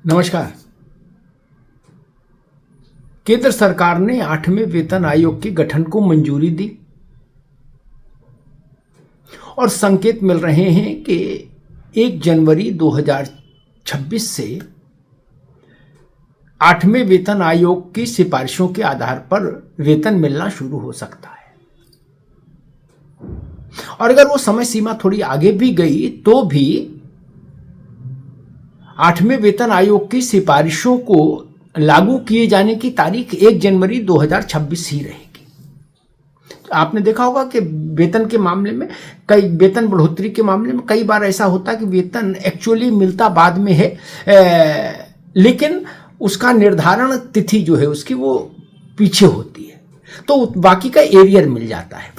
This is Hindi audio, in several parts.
नमस्कार। केंद्र सरकार ने 8वें वेतन आयोग के गठन को मंजूरी दी और संकेत मिल रहे हैं कि 1 जनवरी 2026 से 8वें वेतन आयोग की सिफारिशों के आधार पर वेतन मिलना शुरू हो सकता है। और अगर वो समय सीमा थोड़ी आगे भी गई तो भी 8वें वेतन आयोग की सिफारिशों को लागू किए जाने की तारीख 1 जनवरी 2026 ही रहेगी। आपने देखा होगा कि वेतन के मामले में वेतन बढ़ोतरी के मामले में कई बार ऐसा होता है कि वेतन एक्चुअली मिलता बाद में है, लेकिन उसका निर्धारण तिथि जो है उसकी वो पीछे होती है, तो बाकी का एरियर मिल जाता है।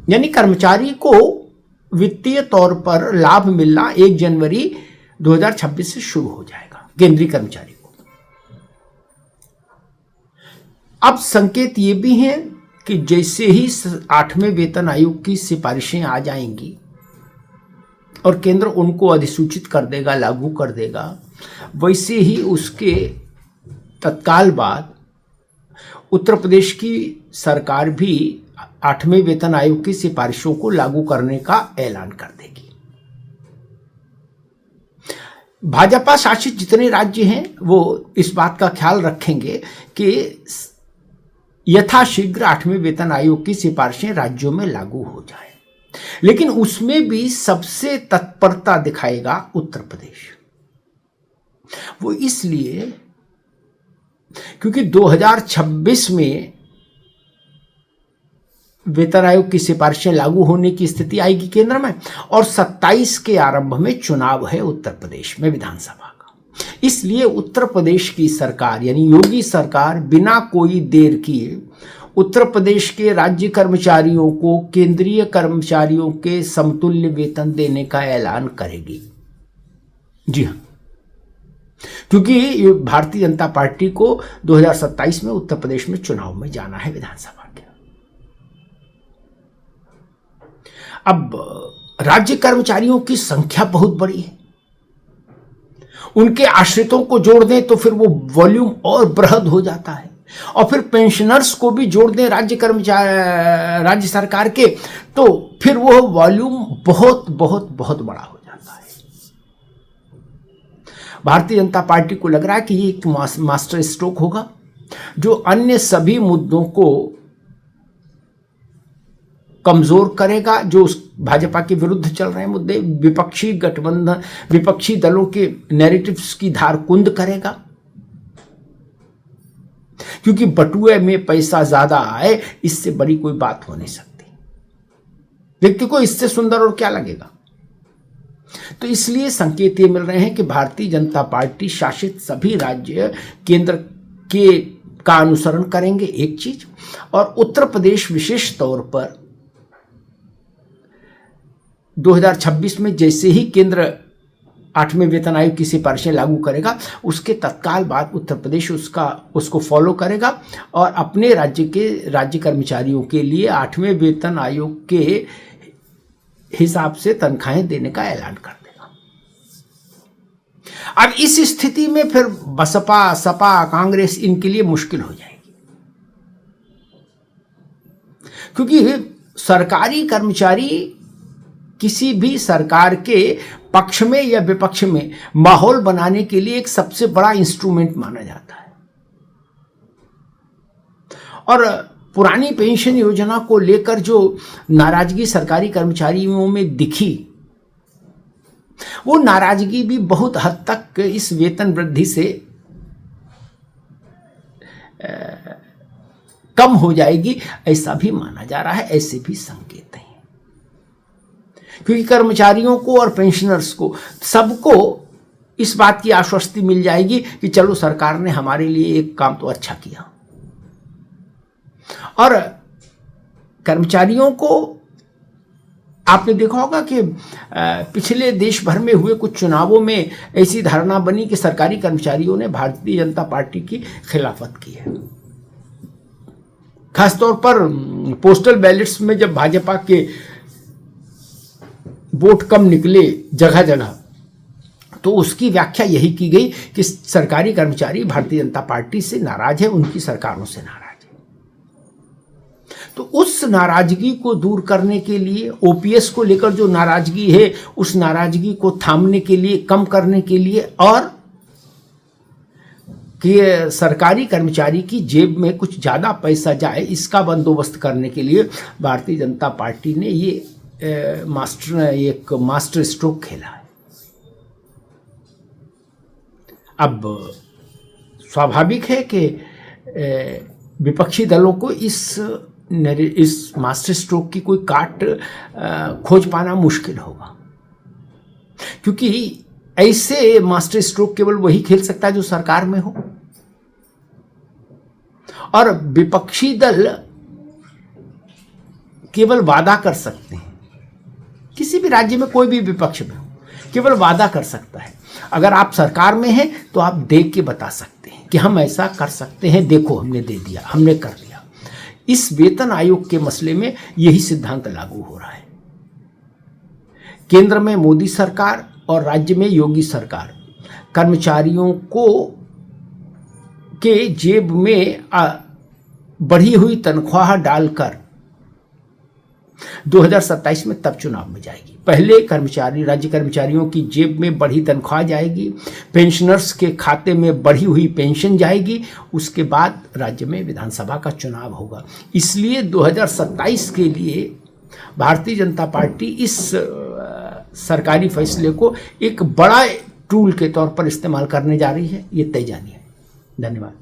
यानी कर्मचारी को वित्तीय तौर पर लाभ मिलना 1 जनवरी 2026 से शुरू हो जाएगा केंद्रीय कर्मचारी को। अब संकेत ये भी हैं कि जैसे ही 8वें वेतन आयोग की सिफारिशें आ जाएंगी और केंद्र उनको अधिसूचित कर देगा, लागू कर देगा, वैसे ही उसके तत्काल बाद उत्तर प्रदेश की सरकार भी 8वें वेतन आयोग की सिफारिशों को लागू करने का ऐलान कर देगी। भाजपा शासित जितने राज्य हैं वो इस बात का ख्याल रखेंगे कि यथाशीघ्र 8वें वेतन आयोग की सिफारिशें राज्यों में लागू हो जाए, लेकिन उसमें भी सबसे तत्परता दिखाएगा उत्तर प्रदेश। वो इसलिए क्योंकि 2026 में वेतन आयोग की सिफारिशें लागू होने की स्थिति आएगी केंद्र में, और 27 के आरंभ में चुनाव है उत्तर प्रदेश में विधानसभा का। इसलिए उत्तर प्रदेश की सरकार यानी योगी सरकार बिना कोई देर किए उत्तर प्रदेश के राज्य कर्मचारियों को केंद्रीय कर्मचारियों के समतुल्य वेतन देने का ऐलान करेगी। जी हाँ, क्योंकि भारतीय जनता पार्टी को 2027 में उत्तर प्रदेश में चुनाव में जाना है विधानसभा के। अब राज्य कर्मचारियों की संख्या बहुत बड़ी है, उनके आश्रितों को जोड़ दें तो फिर वो वॉल्यूम और बृहद हो जाता है, और फिर पेंशनर्स को भी जोड़ दें राज्य सरकार के, तो फिर वो वॉल्यूम बहुत बहुत बहुत बड़ा हो जाता है। भारतीय जनता पार्टी को लग रहा है कि ये एक मास्टर स्ट्रोक होगा जो अन्य सभी मुद्दों को कमजोर करेगा, जो उस भाजपा के विरुद्ध चल रहे मुद्दे, विपक्षी गठबंधन, विपक्षी दलों के नैरेटिव्स की धार कुंद करेगा। क्योंकि बटुए में पैसा ज्यादा आए, इससे बड़ी कोई बात हो नहीं सकती। व्यक्ति को इससे सुंदर और क्या लगेगा। तो इसलिए संकेत ये मिल रहे हैं कि भारतीय जनता पार्टी शासित सभी राज्य केंद्र के का अनुसरण करेंगे एक चीज, और उत्तर प्रदेश विशेष तौर पर 2026 में जैसे ही केंद्र 8वें वेतन आयोग की सिफारिशें लागू करेगा, उसके तत्काल बाद उत्तर प्रदेश उसको फॉलो करेगा और अपने राज्य कर्मचारियों के लिए 8वें वेतन आयोग के हिसाब से तनख्वाहें देने का ऐलान कर देगा। अब इस स्थिति में फिर बसपा, सपा, कांग्रेस इनके लिए मुश्किल हो जाएगी, क्योंकि सरकारी कर्मचारी किसी भी सरकार के पक्ष में या विपक्ष में माहौल बनाने के लिए एक सबसे बड़ा इंस्ट्रूमेंट माना जाता है। और पुरानी पेंशन योजना को लेकर जो नाराजगी सरकारी कर्मचारियों में दिखी, वो नाराजगी भी बहुत हद तक इस वेतन वृद्धि से कम हो जाएगी, ऐसा भी माना जा रहा है। ऐसे भी संकेत हैं, क्योंकि कर्मचारियों को और पेंशनर्स को सबको इस बात की आश्वस्ति मिल जाएगी कि चलो सरकार ने हमारे लिए एक काम तो अच्छा किया। और कर्मचारियों को आपने देखा होगा कि पिछले देश भर में हुए कुछ चुनावों में ऐसी धारणा बनी कि सरकारी कर्मचारियों ने भारतीय जनता पार्टी की खिलाफत की है। खासतौर पर पोस्टल बैलेट्स में जब भाजपा के वोट कम निकले जगह जगह, तो उसकी व्याख्या यही की गई कि सरकारी कर्मचारी भारतीय जनता पार्टी से नाराज है, उनकी सरकारों से नाराज है। तो उस नाराजगी को दूर करने के लिए, ओपीएस को लेकर जो नाराजगी है उस नाराजगी को थामने के लिए, कम करने के लिए, और कि सरकारी कर्मचारी की जेब में कुछ ज़्यादा पैसा जाए, इसका बंदोबस्त करने के लिए भारतीय जनता पार्टी ने ये एक मास्टर स्ट्रोक खेला है। अब स्वाभाविक है कि विपक्षी दलों को इस मास्टर स्ट्रोक की कोई खोज पाना मुश्किल होगा, क्योंकि ऐसे मास्टर स्ट्रोक केवल वही खेल सकता है जो सरकार में हो, और विपक्षी दल केवल वादा कर सकते हैं। किसी भी राज्य में कोई भी विपक्ष में हो, केवल वादा कर सकता है। अगर आप सरकार में हैं तो आप देख के बता सकते हैं कि हम ऐसा कर सकते हैं, देखो हमने दे दिया, हमने कर दिया। इस वेतन आयोग के मसले में यही सिद्धांत लागू हो रहा है। केंद्र में मोदी सरकार और राज्य में योगी सरकार कर्मचारियों को के जेब में बढ़ी हुई तनख्वाह डालकर 2027 में तब चुनाव में जाएगी। पहले राज्य कर्मचारियों की जेब में बढ़ी तनख्वाह जाएगी, पेंशनर्स के खाते में बढ़ी हुई पेंशन जाएगी, उसके बाद राज्य में विधानसभा का चुनाव होगा। इसलिए 2027 के लिए भारतीय जनता पार्टी इस सरकारी फैसले को एक बड़ा टूल के तौर पर इस्तेमाल करने जा रही है, ये तय जानिए। धन्यवाद।